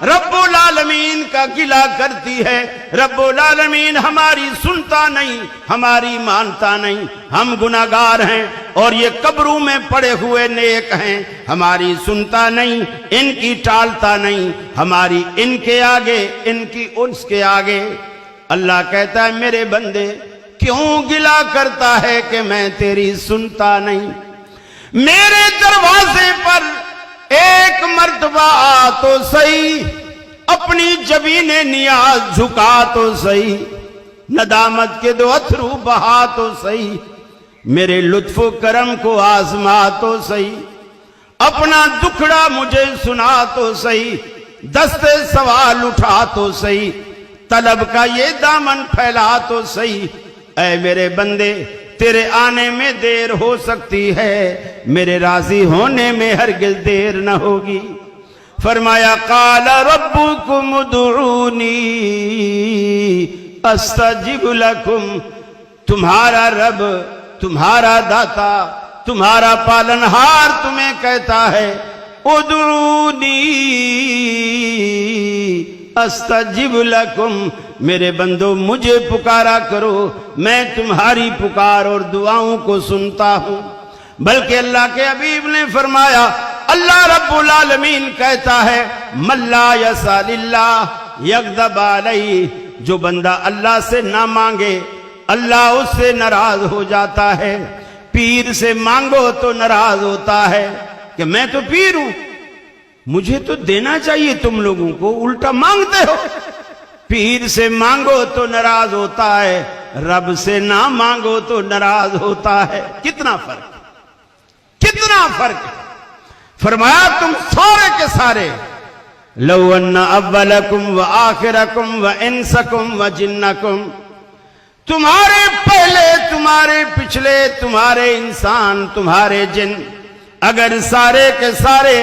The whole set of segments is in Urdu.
رب العالمین کا گلہ کرتی ہے، رب العالمین ہماری سنتا نہیں، ہماری مانتا نہیں، ہم گناہگار ہیں اور یہ قبروں میں پڑے ہوئے نیک ہیں، ہماری سنتا نہیں، ان کی ٹالتا نہیں، ہماری ان کے آگے، ان کی اس کے آگے۔ اللہ کہتا ہے میرے بندے کیوں گلہ کرتا ہے کہ میں تیری سنتا نہیں؟ میرے دروازے پر ایک مرتبہ آ تو صحیح، اپنی جبین نیاز جھکا تو صحیح، ندامت کے دو اتھرو بہا تو صحیح، میرے لطف و کرم کو آزما تو صحیح، اپنا دکھڑا مجھے سنا تو صحیح، دست سوال اٹھا تو صحیح، طلب کا یہ دامن پھیلا تو صحیح۔ اے میرے بندے تیرے آنے میں دیر ہو سکتی ہے، میرے راضی ہونے میں ہرگز دیر نہ ہوگی۔ فرمایا قال ربکم ادعونی استجب لکم، تمہارا رب، تمہارا داتا، تمہارا پالنہار تمہیں کہتا ہے ادعونی استجب لکم، میرے بندو مجھے پکارا کرو، میں تمہاری پکار اور دعاؤں کو سنتا ہوں۔ بلکہ اللہ کے حبیب نے فرمایا اللہ رب العالمین کہتا ہے من لا یسأل اللہ یغضب علیہ، جو بندہ اللہ سے نہ مانگے اللہ اس سے ناراض ہو جاتا ہے۔ پیر سے مانگو تو ناراض ہوتا ہے کہ میں تو پیر ہوں، مجھے تو دینا چاہیے تم لوگوں کو، الٹا مانگتے ہو۔ پیر سے مانگو تو ناراض ہوتا ہے، رب سے نہ مانگو تو ناراض ہوتا ہے۔ کتنا فرق، کتنا فرق ہے۔ فرمایا تم سارے کے سارے لو ان اولکم وآخرکم وانسکم وجنکم، تمہارے پہلے، تمہارے پچھلے، تمہارے انسان، تمہارے جن، اگر سارے کے سارے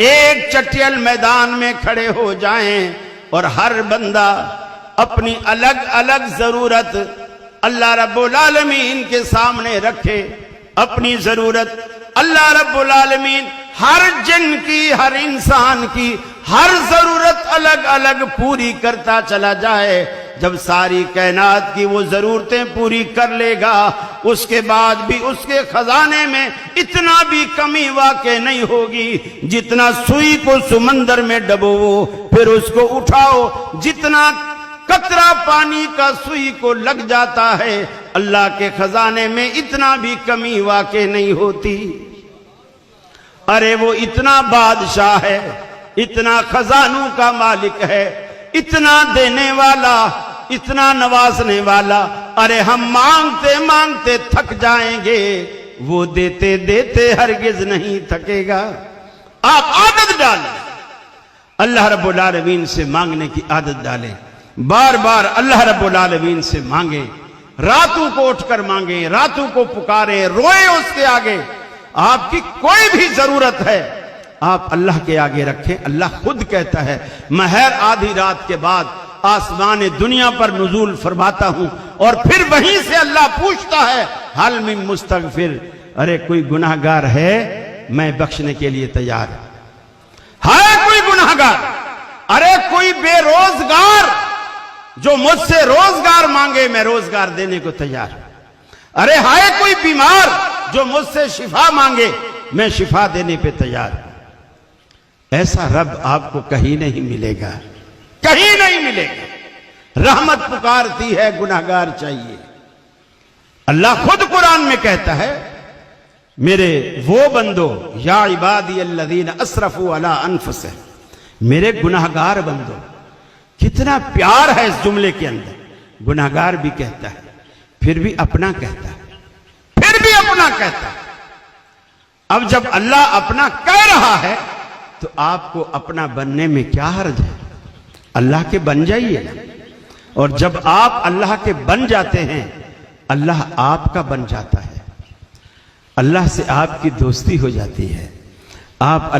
ایک چٹیل میدان میں کھڑے ہو جائیں اور ہر بندہ اپنی الگ الگ ضرورت اللہ رب العالمین کے سامنے رکھے، اپنی ضرورت اللہ رب العالمین ہر جن کی، ہر انسان کی ہر ضرورت الگ الگ پوری کرتا چلا جائے، جب ساری کائنات کی وہ ضرورتیں پوری کر لے گا، اس کے بعد بھی اس کے خزانے میں اتنا بھی کمی واقع نہیں ہوگی، جتنا سوئی کو سمندر میں ڈبو پھر اس کو اٹھاؤ، جتنا قطرہ پانی کا سوئی کو لگ جاتا ہے، اللہ کے خزانے میں اتنا بھی کمی واقع نہیں ہوتی۔ ارے وہ اتنا بادشاہ ہے، اتنا خزانوں کا مالک ہے، اتنا دینے والا، اتنا نوازنے والا، ارے ہم مانگتے مانگتے تھک جائیں گے، وہ دیتے دیتے ہرگز نہیں تھکے گا۔ آپ عادت ڈالیں، اللہ رب العالمین سے مانگنے کی عادت ڈالیں، بار بار اللہ رب العالمین سے مانگیں، راتوں کو اٹھ کر مانگیں، راتوں کو پکاریں، روئیں اس کے آگے۔ آپ کی کوئی بھی ضرورت ہے آپ اللہ کے آگے رکھیں، اللہ خود کہتا ہے میں ہر آدھی رات کے بعد آسمان دنیا پر نزول فرماتا ہوں، اور پھر وہیں سے اللہ پوچھتا ہے حل من مستغفر، ارے کوئی گناہگار ہے میں بخشنے کے لیے تیار ہے کوئی گناہگار، ارے کوئی بے روزگار جو مجھ سے روزگار مانگے میں روزگار دینے کو تیار ہوں، ارے ہائے کوئی بیمار جو مجھ سے شفا مانگے میں شفا دینے پہ تیار ہوں۔ ایسا رب آپ کو کہیں نہیں ملے گا، کہیں نہیں ملے گا۔ رحمت پکارتی ہے، گناہگار چاہیے۔ اللہ خود قرآن میں کہتا ہے میرے وہ بندو یا عبادی الذین اسرفوا علی انفسہم، میرے گناہگار بندو۔ کتنا پیار ہے اس جملے کے اندر، گناہگار بھی کہتا ہے، پھر بھی اپنا کہتا ہے، پھر بھی اپنا کہتا ہے۔ اب جب اللہ اپنا کہہ رہا ہے تو آپ کو اپنا بننے میں کیا حرج ہے؟ اللہ کے بن جائیے نا، اور جب آپ اللہ کے بن جاتے ہیں اللہ آپ کا بن جاتا ہے، اللہ سے آپ کی دوستی ہو جاتی ہے، آپ